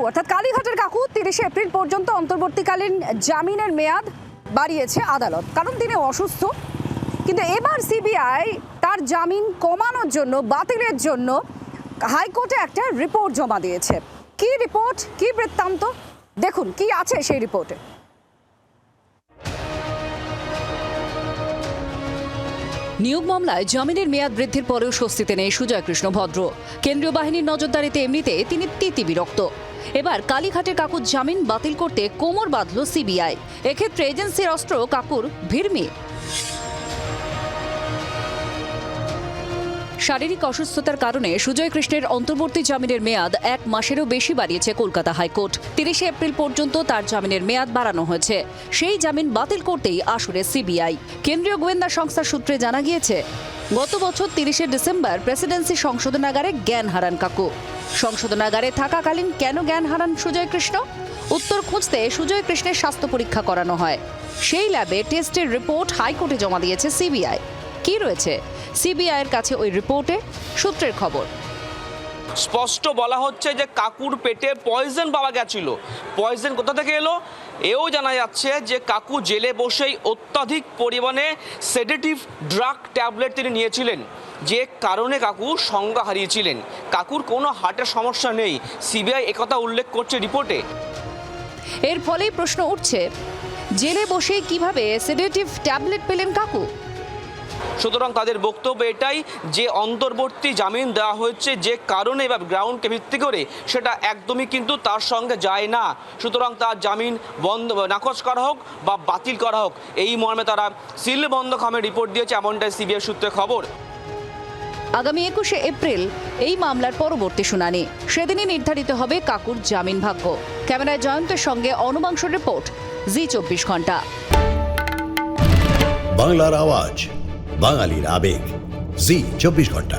অর্থাৎ কালীঘাটের কাকু 30 এপ্রিল পর্যন্ত অন্তর্বর্তীকালীন জামিনের মেয়াদ বাড়িয়েছে আদালত, কারণ তিনি অসুস্থ। কিন্তু এবার সিবিআই তার জামিন কমানোর জন্য, বাতিলের জন্য হাইকোর্টে একটা রিপোর্ট জমা দিয়েছে। কি রিপোর্ট, কি বৃত্তান্ত, দেখুন কি আছে সেই রিপোর্টে। নিয়োগ মামলায় জামিনের মেয়াদ বৃদ্ধির পরেও স্বস্তিতে নেই সুজয় কৃষ্ণ ভদ্র। কেন্দ্রীয় বাহিনীর নজরদারিতে এমনিতে তিনি তিতিবিরক্ত। এবার কালীঘাটের কাকুর জামিন বাতিল করতে কোমর বাঁধল সিবিআই। এক্ষেত্রে এজেন্সির অস্ত্র কাকুর ভিড়মি। শারীরিক অসুস্থতার কারণে সুজয় কৃষ্ণের অন্তর্বর্তী জামিনের মেয়াদ 1 মাসেরও বেশি বাড়িয়েছে কলকাতা হাইকোর্ট। 30 এপ্রিল পর্যন্ত তার জামিনের মেয়াদ বাড়ানো হয়েছে। সেই জামিন বাতিল করতেই আসরে সিবিআই। কেন্দ্রীয় গোয়েন্দা সংস্থার সূত্রে জানা গিয়েছে, গত বছর 30 ডিসেম্বর প্রেসিডেন্সি সংশোধনাগারে জ্ঞান হারান কাকু। সংশোধনাগারে থাকাকালীন কেন জ্ঞান হারান সুজয় কৃষ্ণ? উত্তর খুঁজতে সুজয় কৃষ্ণের স্বাস্থ্য পরীক্ষা করানো হয়। সেই ল্যাবে টেস্টের রিপোর্ট হাইকোর্টে জমা দিয়েছে সিবিআই। কি রয়েছে সিবিআইয়ের কাছে ওই রিপোর্টে? সূত্রের খবর, স্পষ্ট বলা হচ্ছে যে কাকুর পেটে পয়জন পাওয়া গেছিল। পয়জন কোথা থেকে এলো? এও জানা যাচ্ছে যে কাকু জেলে বসেই অত্যাধিক পরিমাণে সেডেটিভ ড্রাগ ট্যাবলেট তিনি নিয়েছিলেন, যে কারণে কাকু সংজ্ঞা হারিয়েছিলেন। কাকুর কোনো হার্টের সমস্যা নেই, সিবিআই একথা উল্লেখ করছে রিপোর্টে। এর ফলেই প্রশ্ন উঠছে, জেলে বসেই কিভাবে সেডেটিভ ট্যাবলেট পেলেন কাকু? সুতরাং তাদের বক্তব্য এটাই যে অন্তর্বর্তী জামিন দেওয়া হয়েছে যে কারণে বা গ্রাউন্ডকে ভিত্তি করে, সেটা একদমই কিন্তু তার সঙ্গে যায় না। সুতরাং তার জামিন বন্ধ, নাকচ করা হোক বা বাতিল করা হোক, এই মর্মে তারা সিলবন্ধ খামে রিপোর্ট দিয়েছে, এমনটাই সিবিআই সূত্রে খবর। আগামী 21 এপ্রিল এই মামলার পরবর্তী শুনানি। সেদিনই নির্ধারিত হবে কাকুর জামিন ভাগ্য। ক্যামেরায় জয়ন্তের সঙ্গে অনুবাংশুর রিপোর্ট, জি 24 ঘন্টা। বাংলার আওয়াজ, বাঙালির আবেগ, জি 24 ঘন্টা।